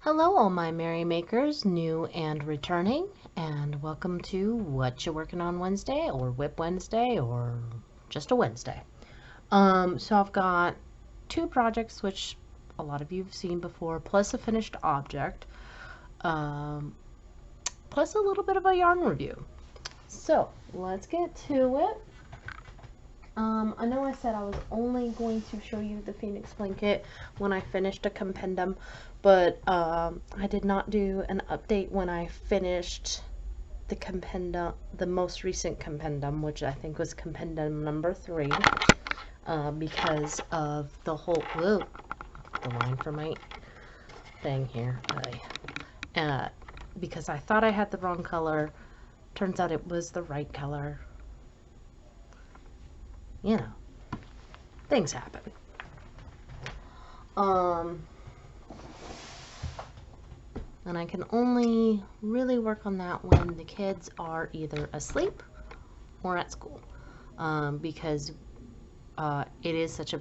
Hello, all my merry makers, new and returning, and welcome to What You Working on Wednesday, or WIP Wednesday, or just a Wednesday. So I've got two projects which a lot of you have seen before, plus a finished object, um, plus a little bit of a yarn review. So let's get to it. I know I said I was only going to show you the Phoenix blanket when I finished a compendum, but I did not do an update when I finished the compendum, the most recent compendum, which I think was compendum number 3, because of the whole, whoa, the line for my thing here, because I thought I had the wrong color, turns out it was the right color. You know, things happen. And I can only really work on that when the kids are either asleep or at school, because it is such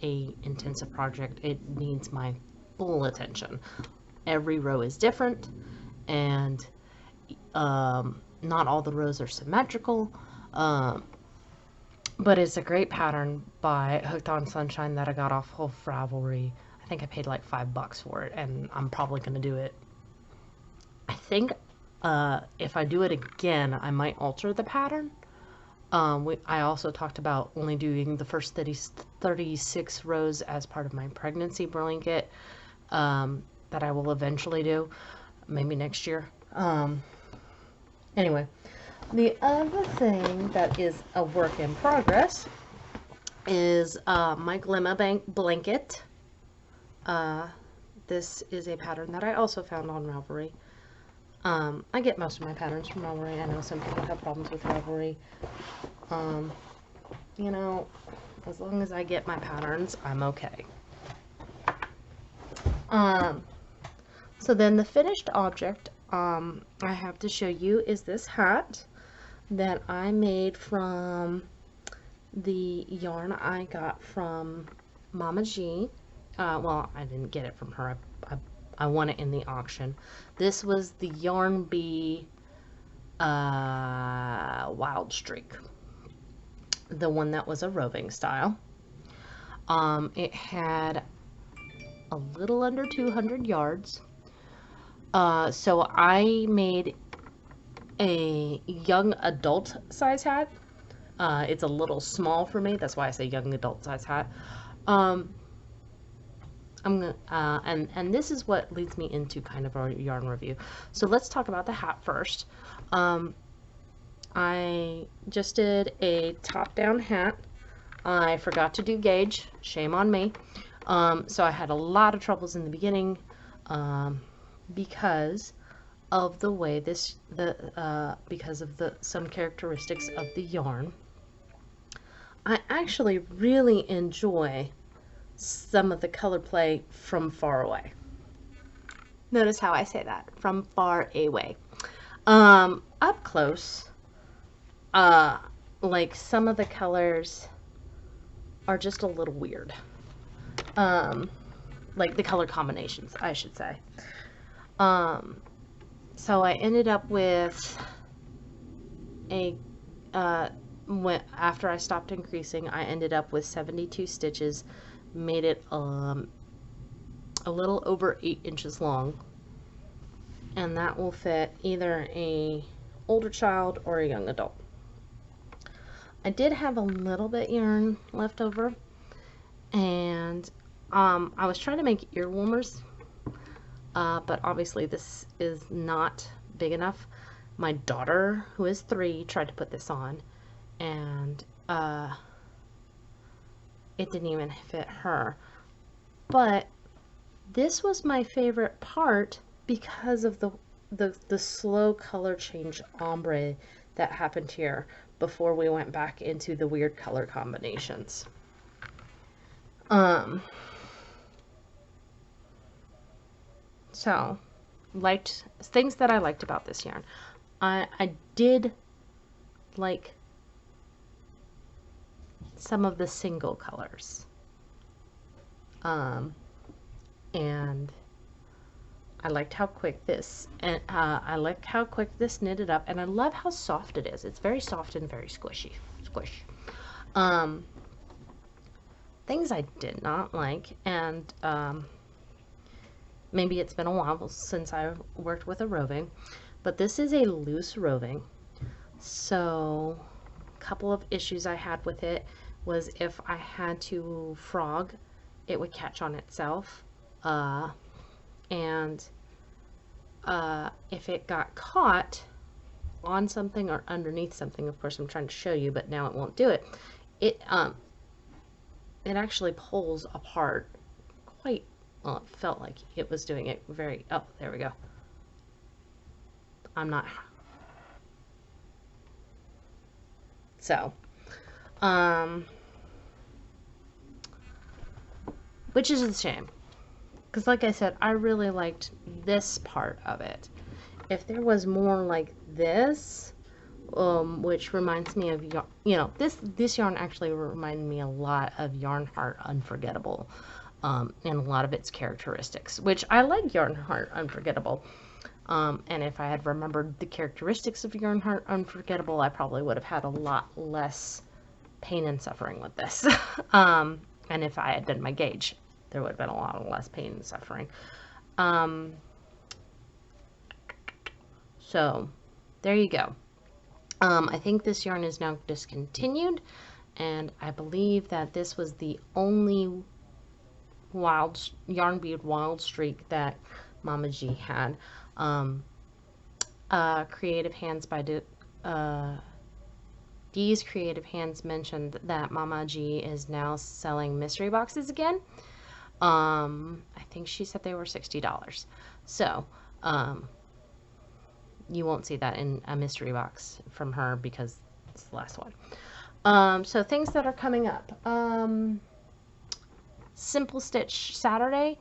a intensive project. It needs my full attention. Every row is different, and not all the rows are symmetrical. But it's a great pattern by Hooked on Sunshine that I got off of Ravelry. I think I paid like $5 for it, and I'm probably going to do it. I think if I do it again, I might alter the pattern. I also talked about only doing the first 36 rows as part of my pregnancy blanket that I will eventually do, maybe next year. Anyway. The other thing that is a work in progress is my Glimma blanket. This is a pattern that I also found on Ravelry. I get most of my patterns from Ravelry. I know some people have problems with Ravelry. You know, as long as I get my patterns, I'm okay. So then the finished object I have to show you is this hat that I made from the yarn I got from Mama G. Well, I didn't get it from her. I won it in the auction. This was the Yarn Bee Wild Streak. The one that was a roving style. It had a little under 200 yards. So I made a young adult size hat. It's a little small for me. That's why I say young adult size hat. I'm gonna, and this is what leads me into kind of our yarn review. So let's talk about the hat first. I just did a top-down hat. I forgot to do gauge. Shame on me. So I had a lot of troubles in the beginning because of the way because of some characteristics of the yarn. I actually really enjoy some of the color play from far away. Notice how I say that, from far away. Up close, like some of the colors are just a little weird. Like the color combinations, I should say. So I ended up with after I stopped increasing, I ended up with 72 stitches, made it a little over 8 inches long, and that will fit either a older child or a young adult. I did have a little bit yarn left over, and I was trying to make ear warmers, but obviously this is not big enough. My daughter, who is 3, tried to put this on, and it didn't even fit her. But this was my favorite part because of the slow color change ombre that happened here before we went back into the weird color combinations. So, things that I liked about this yarn. I did like some of the single colors. And I liked how quick this, and I like how quick this knitted up, and I love how soft it is. It's very soft and very squishy. Squish. Things I did not like, and maybe it's been a while since I worked with a roving, but this is a loose roving. So a couple of issues I had with it was if I had to frog, it would catch on itself. And if it got caught on something or underneath something, of course I'm trying to show you, but now it won't do it. It actually pulls apart quite, well, it felt like it was doing it very, oh, there we go. I'm not, so, which is a shame. Because like I said, I really liked this part of it. If there was more like this, which reminds me of, you know, this yarn actually reminded me a lot of Yarn Heart Unforgettable, and a lot of its characteristics, which I like Yarn Heart Unforgettable. And if I had remembered the characteristics of Yarn Heart Unforgettable, I probably would have had a lot less pain and suffering with this. And if I had done my gauge, there would have been a lot less pain and suffering. So there you go. I think this yarn is now discontinued, and I believe that this was the only yarn bead wild streak that Mama G had. Creative Hands by Dee's Creative Hands mentioned that Mama G is now selling mystery boxes again. I think she said they were $60. So, you won't see that in a mystery box from her because it's the last one. So things that are coming up. Simple Stitch Saturday.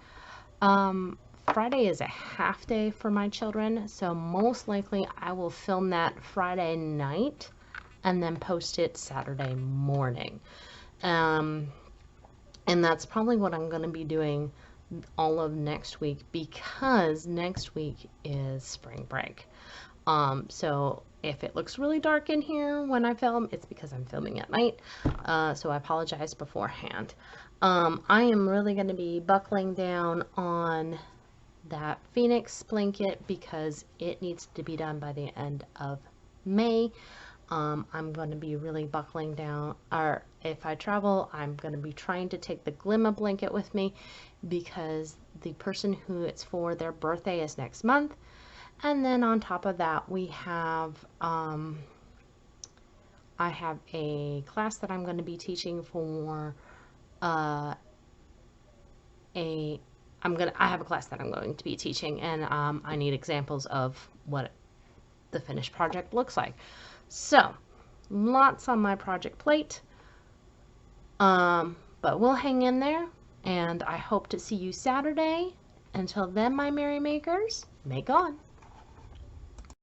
Friday is a half day for my children, so most likely I will film that Friday night and then post it Saturday morning. And that's probably what I'm going to be doing all of next week, because next week is spring break. So if it looks really dark in here when I film, it's because I'm filming at night. So I apologize beforehand. I am really going to be buckling down on that Phoenix blanket because it needs to be done by the end of May. I'm going to be really buckling down, or if I travel, I'm going to be trying to take the Glimma blanket with me because the person who it's for, their birthday is next month. And then on top of that, we have, I have a class that I'm going to be teaching for, I have a class that I'm going to be teaching, and I need examples of what the finished project looks like. So, lots on my project plate, but we'll hang in there, and I hope to see you Saturday. Until then, my Merry Makers, make on!